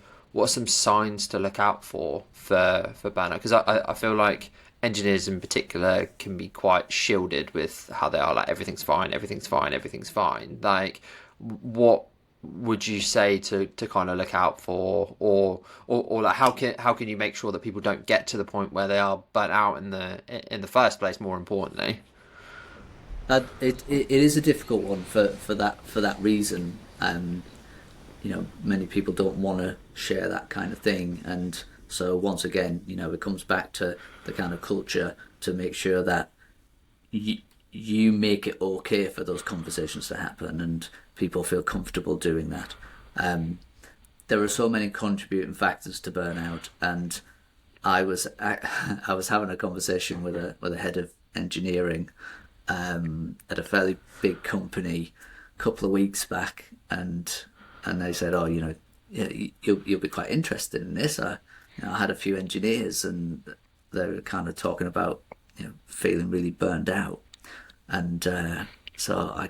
signs to look out for burnout? Because I feel like engineers in particular can be quite shielded with how they are. Like, everything's fine, everything's fine, everything's fine. Like, what would you say to kind of look out for, or like how can you make sure that people don't get to the point where they are burnt out in the first place? More importantly, It is a difficult one for that reason. Many people don't want to share that kind of thing, and so once again, it comes back to the kind of culture to make sure that you you make it okay for those conversations to happen, and people feel comfortable doing that. Um, there are so many contributing factors to burnout, and I was having a conversation with a head of engineering at a fairly big company a couple of weeks back, and they said, "Oh, yeah, you'll be quite interested in this." I had a few engineers, and they were kind of talking about feeling really burned out, and so I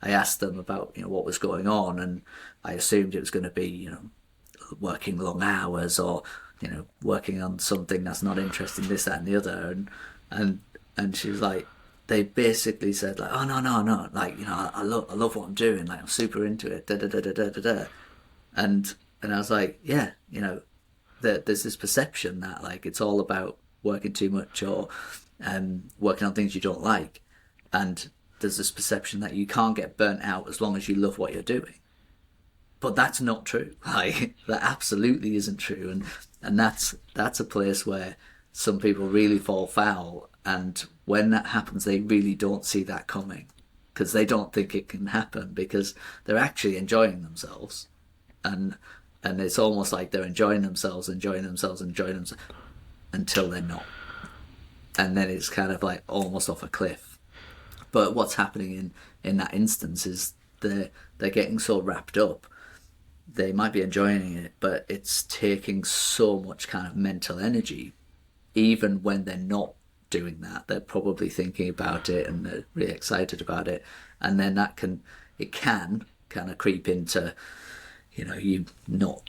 asked them about what was going on, and I assumed it was going to be working long hours or working on something that's not interesting, this, that, and the other, and and she was like, they basically said like, oh, no, like I love what I'm doing, like I'm super into it, da da da da da da da, and I was like, yeah, there's this perception that like it's all about working too much or working on things you don't like, and there's this perception that you can't get burnt out as long as you love what you're doing. But that's not true. Like, that absolutely isn't true, and that's a place where some people really fall foul. And when that happens, they really don't see that coming because they don't think it can happen because they're actually enjoying themselves, and and it's almost like they're enjoying themselves, enjoying themselves until they're not, and then it's kind of like almost off a cliff. But what's happening in that instance is they're getting so wrapped up, they might be enjoying it, but it's taking so much kind of mental energy. Even when they're not doing that, they're probably thinking about it and they're really excited about it, and then it can kind of creep into you not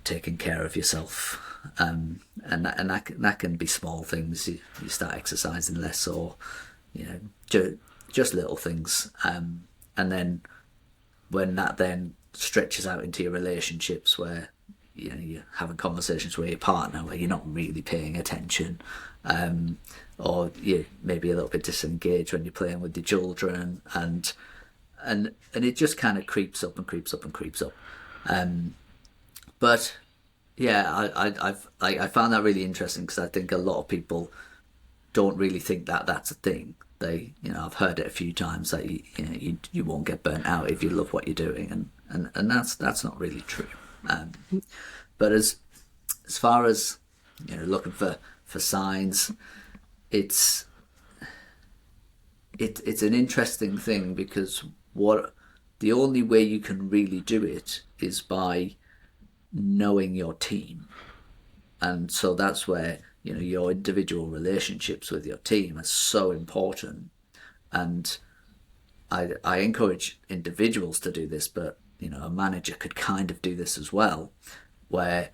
taking care of yourself, and that can be small things. You start exercising less, or just little things, and then when that then stretches out into your relationships where you're having conversations with your partner where you're not really paying attention, or you maybe a little bit disengaged when you're playing with your children, and it just kind of creeps up and creeps up and creeps up. But yeah, I found that really interesting because I think a lot of people don't really think that that's a thing. I've heard it a few times that you won't get burnt out if you love what you're doing, and that's not really true. But as far as looking for signs, it's it's an interesting thing because what the only way you can really do it is by knowing your team, and so that's where your individual relationships with your team are so important. And I encourage individuals to do this, but a manager could kind of do this as well, where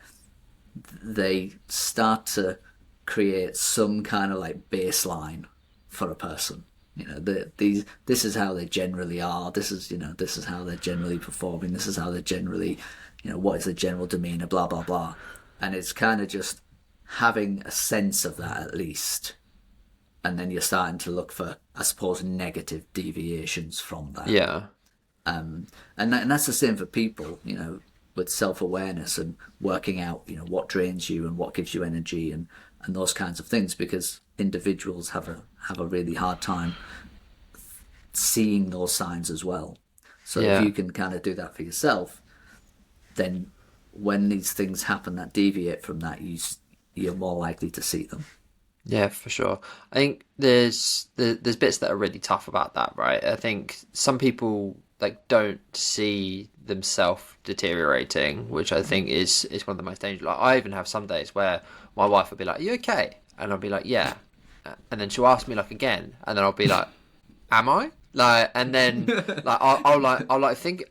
they start to create some kind of like baseline for a person. This is how they generally are. This is how they're generally performing. This is how they're generally, what is the general demeanor, blah blah blah. And it's kind of just having a sense of that at least, and then you're starting to look for, I suppose, negative deviations from that. Yeah. And that's the same for people, with self-awareness and working out, what drains you and what gives you energy and those kinds of things, because individuals have a really hard time seeing those signs as well. So if Yeah. you can kind of do that for yourself, then when these things happen that deviate from that, you're more likely to see them. Yeah, for sure. I think there's bits that are really tough about that, right? I think some people like don't see themselves deteriorating, which I think is one of the most dangerous. Like, I even have some days where my wife will be like, "Are you okay?" And I'll be like, "Yeah," and then she'll ask me like again, and then I'll be like, "Am I?" Like, and then like I'll think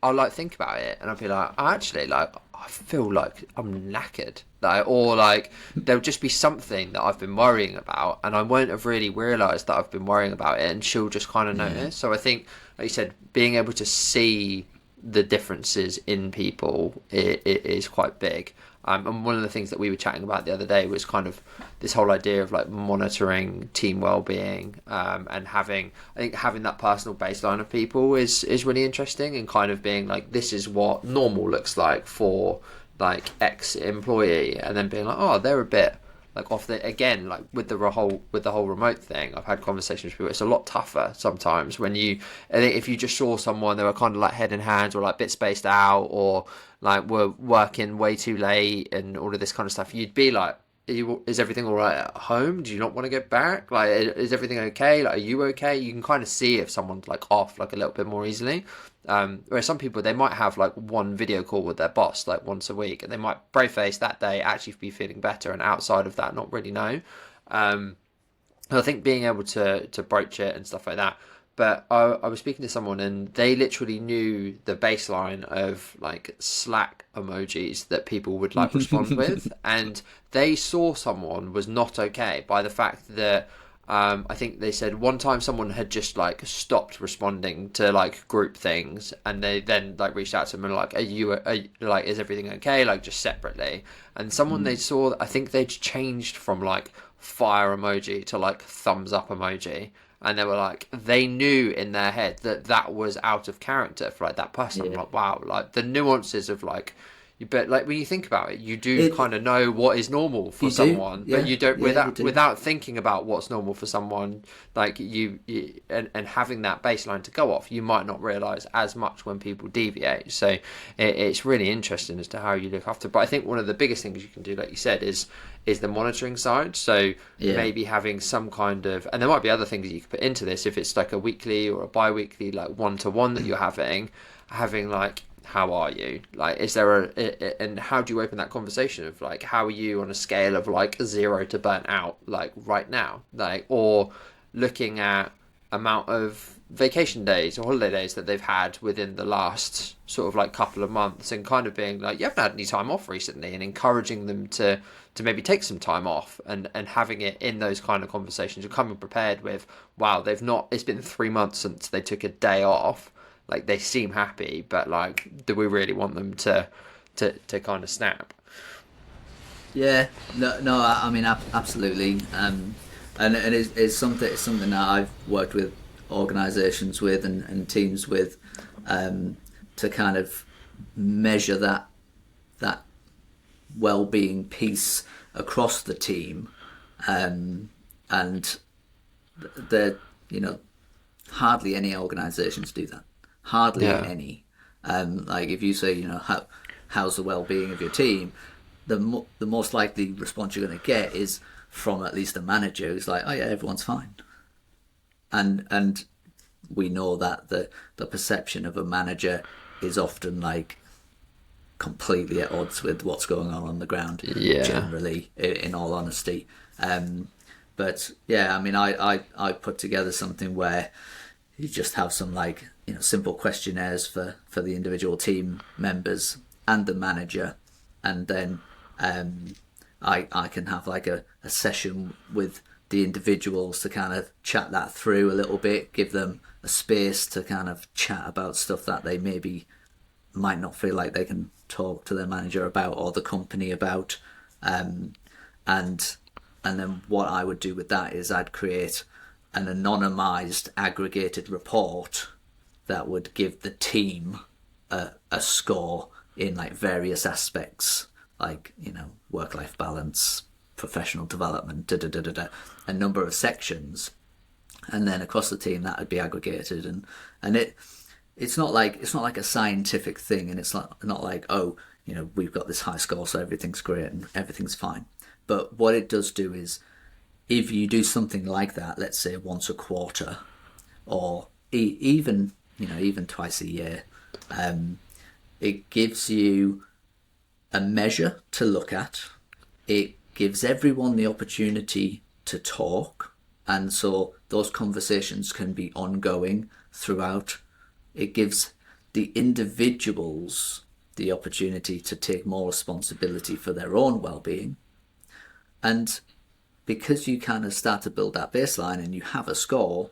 about it, and I'll be like, "Oh, actually, like I feel like I'm knackered," like, or like there'll just be something that I've been worrying about, and I won't have really realised that I've been worrying about it, and she'll just kind of notice. So I think, like you said, being able to see the differences in people it is quite big. And one of the things that we were chatting about the other day was kind of this whole idea of like monitoring team well-being, and I think having that personal baseline of people is really interesting, and kind of being like, this is what normal looks like for like X employee, and then being like, oh, they're a bit like off the again, like with the whole remote thing. I've had conversations with people. It's a lot tougher sometimes when I think if you just saw someone, they were kind of like head in hands or like a bit spaced out, or like were working way too late and all of this kind of stuff, you'd be like, is everything all right at home? Do you not want to get back? Like, is everything okay? Like, are you okay? You can kind of see if someone's like off like a little bit more easily. Whereas some people, they might have like one video call with their boss like once a week, and they might brave face that day, actually be feeling better, and outside of that, not really know. I think being able to broach it and stuff like that. But I was speaking to someone, and they literally knew the baseline of like Slack emojis that people would like respond with, and they saw someone was not okay by the fact that I think they said one time someone had just like stopped responding to like group things, and they then like reached out to them and like, like, is everything okay? Like, just separately. And someone they saw, I think they'd changed from like fire emoji to like thumbs up emoji, and they were like, they knew in their head that that was out of character for like that person. I'm like, wow, like the nuances of like, but like when you think about it, you do kind of know what is normal for someone, but you don't, without thinking about what's normal for someone. Like and having that baseline to go off, you might not realize as much when people deviate. So it's really interesting as to how you look after. But I think one of the biggest things you can do, like you said, is the monitoring side. So maybe having some kind of, and there might be other things that you could put into this, if it's like a weekly or a bi-weekly like one-to-one that you're having like, how are you? Like, is there and how do you open that conversation of like, how are you on a scale of like 0 to burnt out, like right now? Like, or looking at amount of vacation days or holiday days that they've had within the last sort of like couple of months, and kind of being like, you haven't had any time off recently, and encouraging them to maybe take some time off, and having it in those kind of conversations, and coming prepared with, wow, it's been 3 months since they took a day off. Like, they seem happy, but like, do we really want them to kind of snap? Yeah, no. I mean, absolutely. And it's something that I've worked with organisations with and teams with, to kind of measure that well-being piece across the team, and hardly any organisations do that. Hardly any. Like, if you say, how's the well-being of your team, the most likely response you're going to get is from at least a manager who's like, oh yeah, everyone's fine. And we know that the perception of a manager is often like completely at odds with what's going on the ground, generally, in all honesty. But yeah, I mean, I put together something where you just have some like, simple questionnaires for the individual team members and the manager, and then I can have like a session with the individuals to kind of chat that through a little bit, give them a space to kind of chat about stuff that they maybe might not feel like they can talk to their manager about or the company about. And then what I would do with that is I'd create an anonymized aggregated report that would give the team a score in like various aspects, like, you know, work-life balance, professional development, a number of sections, and then across the team that would be aggregated, and it's not like a scientific thing, and it's not like, oh, you know, we've got this high score so everything's great and everything's fine. But what it does do is, if you do something like that, let's say once a quarter, or even, you know, even twice a year, it gives you a measure to look at. It gives everyone the opportunity to talk, and so those conversations can be ongoing throughout. It gives the individuals the opportunity to take more responsibility for their own well-being. And because you kind of start to build that baseline and you have a score,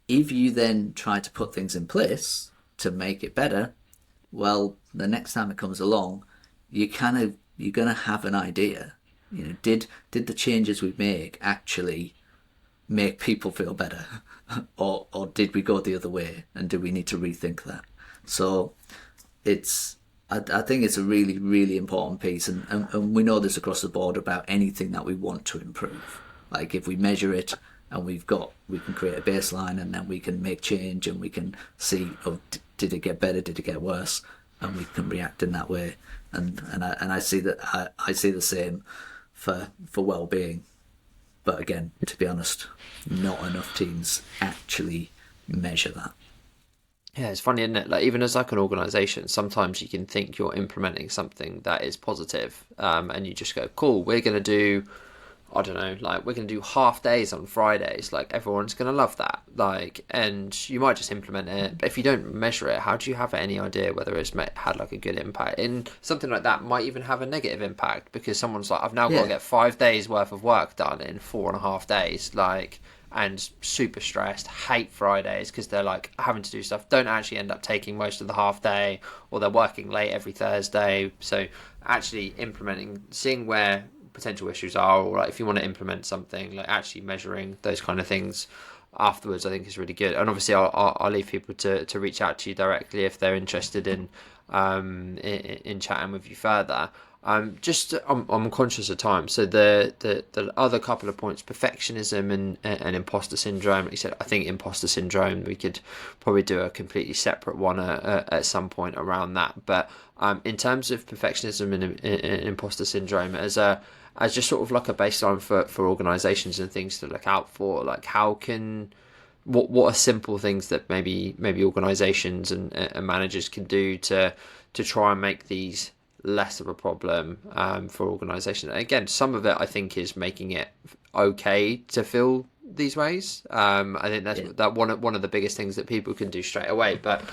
if you then try to put things in place to make it better, well, the next time it comes along, you're gonna have an idea. You know, did the changes we make actually make people feel better, or did we go the other way, and do we need to rethink that? So I think it's a really, really important piece, and we know this across the board about anything that we want to improve. Like, if we measure it and we can create a baseline, and then we can make change, and we can see, oh, did it get better, did it get worse, and we can react in that way. And I see that I see the same for well-being. But again, to be honest, not enough teams actually measure that. Yeah, it's funny, isn't it? Like, even as like an organization, sometimes you can think you're implementing something that is positive, and you just go, cool, we're going to do, I don't know, like, we're going to do half days on Fridays. Like, everyone's going to love that. Like, and you might just implement it. But if you don't measure it, how do you have any idea whether it's had like a good impact? And something like that might even have a negative impact, because someone's like, I've now got to get 5 days worth of work done in 4.5 days. Like, and super stressed, hate Fridays because they're like having to do stuff, don't actually end up taking most of the half day, or they're working late every Thursday. So actually implementing, seeing where potential issues are, or like if you want to implement something, like actually measuring those kind of things afterwards, I think is really good. And obviously I'll leave people to reach out to you directly if they're interested in chatting with you further. I'm conscious of time, so the other couple of points, perfectionism and imposter syndrome. Like you said, I think imposter syndrome, we could probably do a completely separate one at some point around that. But in terms of perfectionism and imposter syndrome, as just sort of like a baseline for organisations and things to look out for, like what are simple things that maybe organisations and managers can do to try and make these less of a problem for organisations. Again, some of it I think is making it okay to feel these ways. I think that's one of the biggest things that people can do straight away. But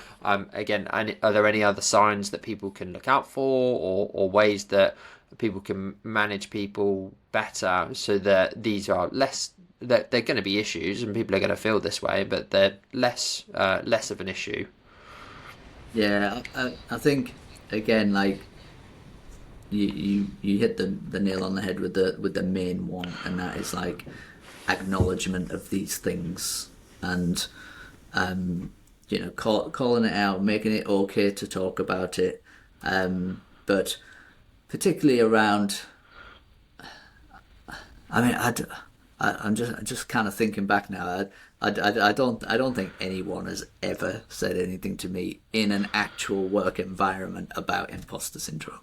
again, are there any other signs that people can look out for, or ways that people can manage people better so that these are less, that they're going to be issues and people are going to feel this way, but they're less of an issue? Yeah, I think, again, like, you hit the nail on the head with the main one, and that is like acknowledgement of these things, and you know, calling it out, making it okay to talk about it, but particularly around, I mean, I'm just kind of thinking back now. I don't think anyone has ever said anything to me in an actual work environment about imposter syndrome.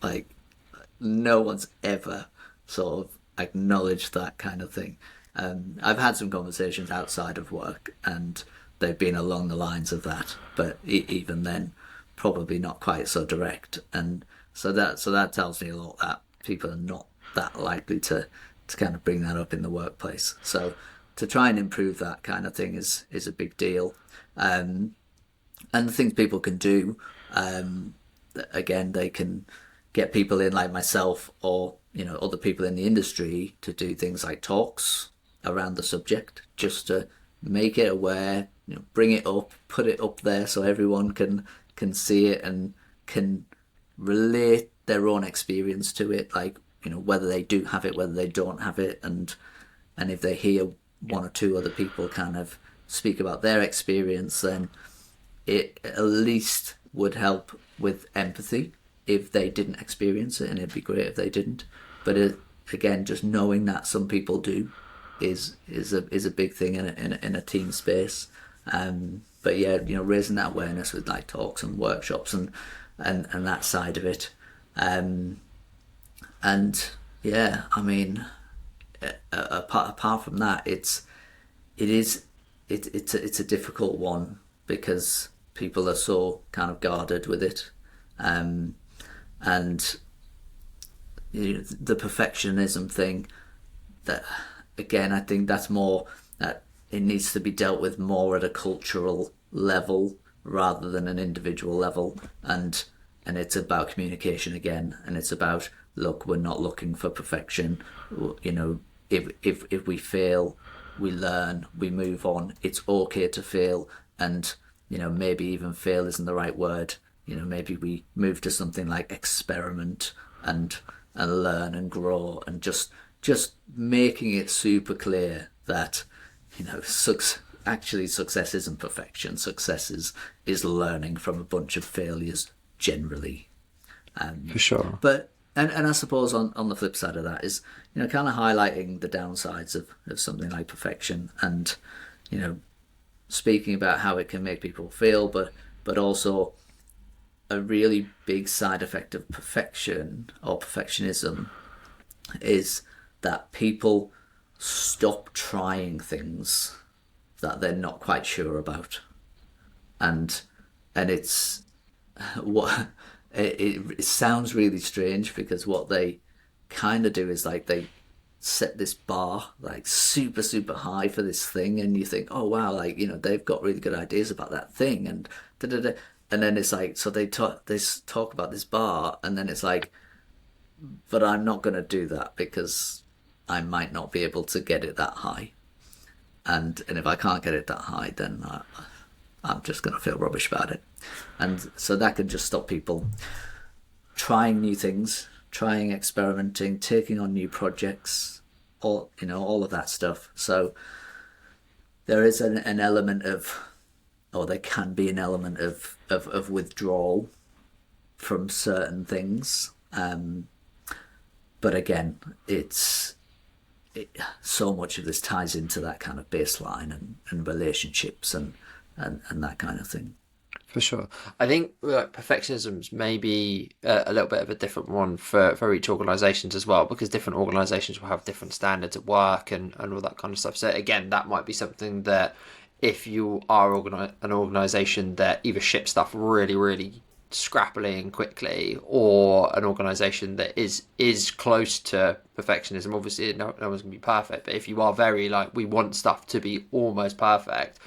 Like, no one's ever sort of acknowledged that kind of thing. I've had some conversations outside of work, and they've been along the lines of that, but even then, probably not quite so direct. And so that tells me a lot that people are not that likely to kind of bring that up in the workplace. So to try and improve that kind of thing is a big deal. And the things people can do, again, they can get people in like myself, or, you know, other people in the industry to do things like talks, around the subject, just to make it aware, bring it up, put it up there so everyone can see it and can relate their own experience to it, like whether they do have it, whether they don't have it, and if they hear one or two other people kind of speak about their experience, then it at least would help with empathy if they didn't experience it, and it'd be great if they didn't. But again, just knowing that some people do is a big thing in a team space. But yeah, raising that awareness with like talks and workshops and that side of it. And yeah, I mean, apart from that, it's a difficult one because people are so kind of guarded with it, and the perfectionism thing. That again, I think that's more that it needs to be dealt with more at a cultural level rather than an individual level, and it's about communication again, and it's about, look, we're not looking for perfection. If we fail, we learn, we move on. It's okay to fail, and maybe even fail isn't the right word. Maybe we move to something like experiment and learn and grow, and just making it super clear that success isn't perfection. Success is learning from a bunch of failures generally. For sure. But and I suppose on the flip side of that is kind of highlighting the downsides of something like perfection, and speaking about how it can make people feel, but also a really big side effect of perfection or perfectionism is that people stop trying things that they're not quite sure about, and it's what it sounds really strange, because what they kind of do is like they set this bar like super super high for this thing, and you think, oh wow, like they've got really good ideas about that thing, and da da da. And then it's like, so they talk about this bar, and then it's like, but I'm not going to do that because I might not be able to get it that high, and if I can't get it that high, then I'm just going to feel rubbish about it, and so that can just stop people trying new things, trying experimenting, taking on new projects, all of that stuff. So there is an element of, or there can be an element of withdrawal from certain things. But again, so much of this ties into that kind of baseline and relationships and that kind of thing. For sure. I think like perfectionism's maybe a little bit of a different one for each organisations as well, because different organisations will have different standards at work and all that kind of stuff. So again, that might be something that if you are an organisation that either ships stuff really, really scrappily and quickly, or an organisation that is close to perfectionism, obviously no one's going to be perfect, but if you are very like, we want stuff to be almost perfect,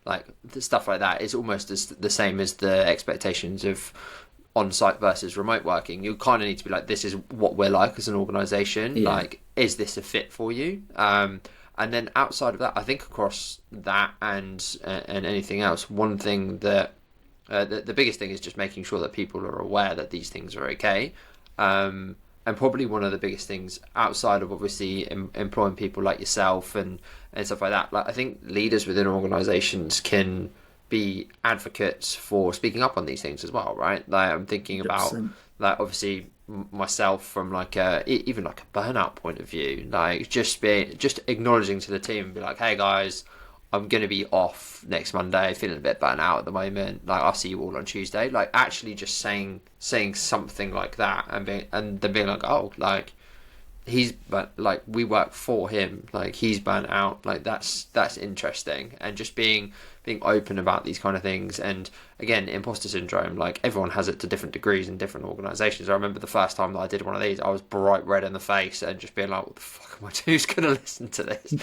like stuff like that is almost the same as the expectations of on-site versus remote working. You kind of need to be like, this is what we're like as an organisation. Yeah. Like, is this a fit for you? And then outside of that, I think across that and anything else, one thing that the biggest thing is just making sure that people are aware that these things are okay. And probably one of the biggest things outside of obviously employing people like yourself and stuff like that, like I think leaders within organisations can be advocates for speaking up on these things as well, right? Like I'm thinking about 100%. Like obviously myself from like even like a burnout point of view, like just acknowledging to the team and be like, hey guys, I'm going to be off next Monday, feeling a bit burnt out at the moment. Like, I'll see you all on Tuesday. Like, actually just saying something like that and then being like, oh, like, but we work for him. Like, he's burnt out. Like, that's interesting. And just being open about these kind of things. And again, imposter syndrome, like everyone has it to different degrees in different organisations. I remember the first time that I did one of these, I was bright red in the face and just being like, what the fuck am I doing? Who's going to listen to this?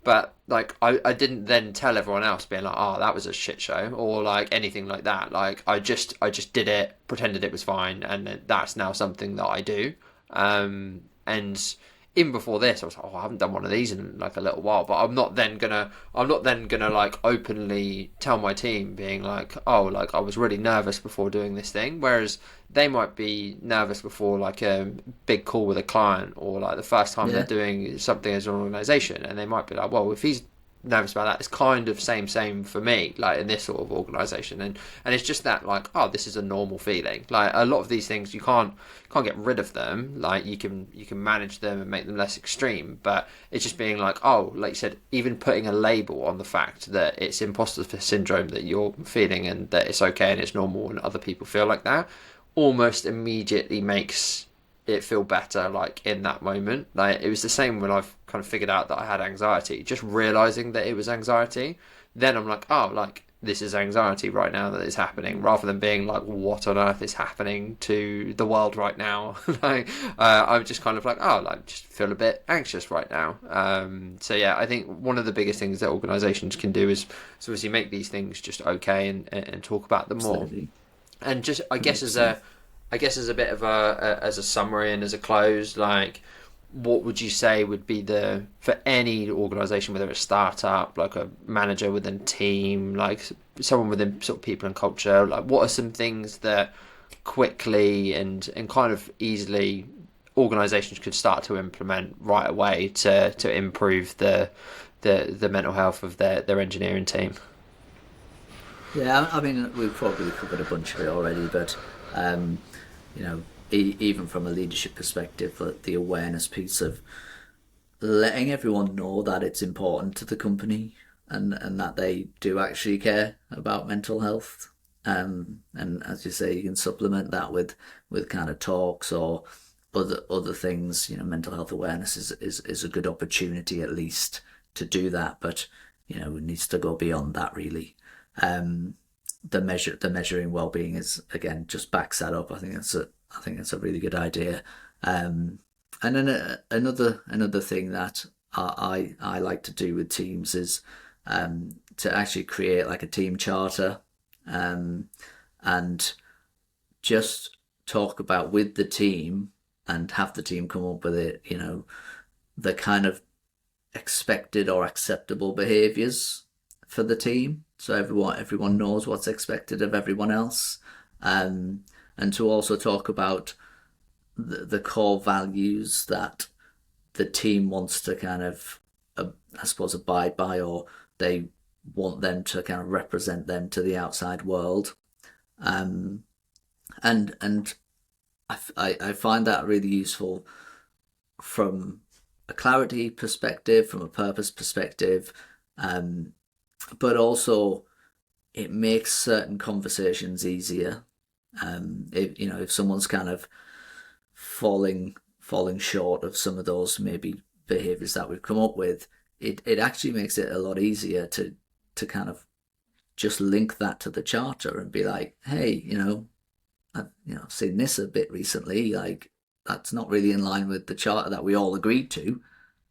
But like, I didn't then tell everyone else being like, oh, that was a shit show or like anything like that. Like I just did it, pretended it was fine. And that's now something that I do. And even before this, I was like, oh, I haven't done one of these in like a little while. But I'm not then gonna like openly tell my team, being like, oh, like I was really nervous before doing this thing. Whereas they might be nervous before like a big call with a client, or like the first time they're Yeah. doing something as an organization, and they might be like, well, if he's nervous about that, it's kind of same for me, like in this sort of organization. And it's just that, like, oh, this is a normal feeling. Like a lot of these things, you can't get rid of them. Like you can manage them and make them less extreme, but it's just being like, oh, like you said, even putting a label on the fact that it's imposter syndrome that you're feeling, and that it's okay and it's normal and other people feel like that, almost immediately makes it feel better, like in that moment. Like it was the same when I've kind of figured out that I had anxiety, just realizing that it was anxiety. Then I'm like, oh, like this is anxiety right now that is happening, rather than being like, what on earth is happening to the world right now. Like I'm just kind of like, oh, like just feel a bit anxious right now. So yeah, I think one of the biggest things that organizations can do is obviously make these things just okay, and talk about them more. Absolutely. And just $100%. I guess as a bit of as a summary and as a close, like what would you say would be the, for any organization, whether it's a startup, like a manager within a team, like someone within sort of people and culture, like what are some things that quickly and kind of easily organizations could start to implement right away to improve the mental health of their engineering team? Yeah, I mean, we've probably covered a bunch of it already, but um, you know, even from a leadership perspective, the awareness piece of letting everyone know that it's important to the company, and that they do actually care about mental health. And as you say, you can supplement that with kind of talks or other things. You know, mental health awareness is a good opportunity at least to do that, but you know, it needs to go beyond that really. Um, the measuring well-being is, again, just backs that up. I think that's a really good idea. Um, and then another thing that I like to do with teams is to actually create like a team charter, um, and just talk about with the team, and have the team come up with it. You know, the kind of expected or acceptable behaviors for the team, so everyone knows what's expected of everyone else, um, and to also talk about the core values that the team wants to kind of, I suppose, abide by, or they want them to kind of represent them to the outside world. Um, and I find that really useful from a clarity perspective, from a purpose perspective, um, but also it makes certain conversations easier. If you know, if someone's kind of falling short of some of those maybe behaviors that we've come up with, it actually makes it a lot easier to kind of just link that to the charter and be like, hey, I've seen this a bit recently, like that's not really in line with the charter that we all agreed to.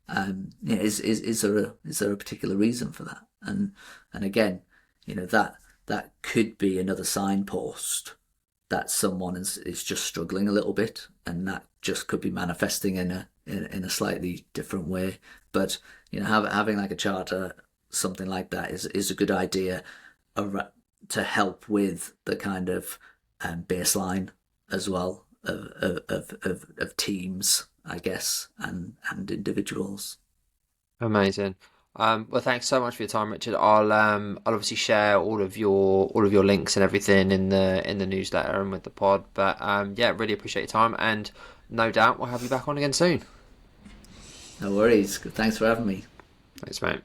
Yeah, is there a particular reason for that? And again, that could be another signpost that someone is just struggling a little bit, and that just could be manifesting in a slightly different way. But having like a charter, something like that is a good idea to help with the kind of baseline as well of teams, I guess, and individuals. Amazing. Well, thanks so much for your time, Richard. I'll obviously share all of your links and everything in the newsletter and with the pod. But yeah, really appreciate your time, and no doubt we'll have you back on again soon. No worries. Thanks for having me. Thanks, mate.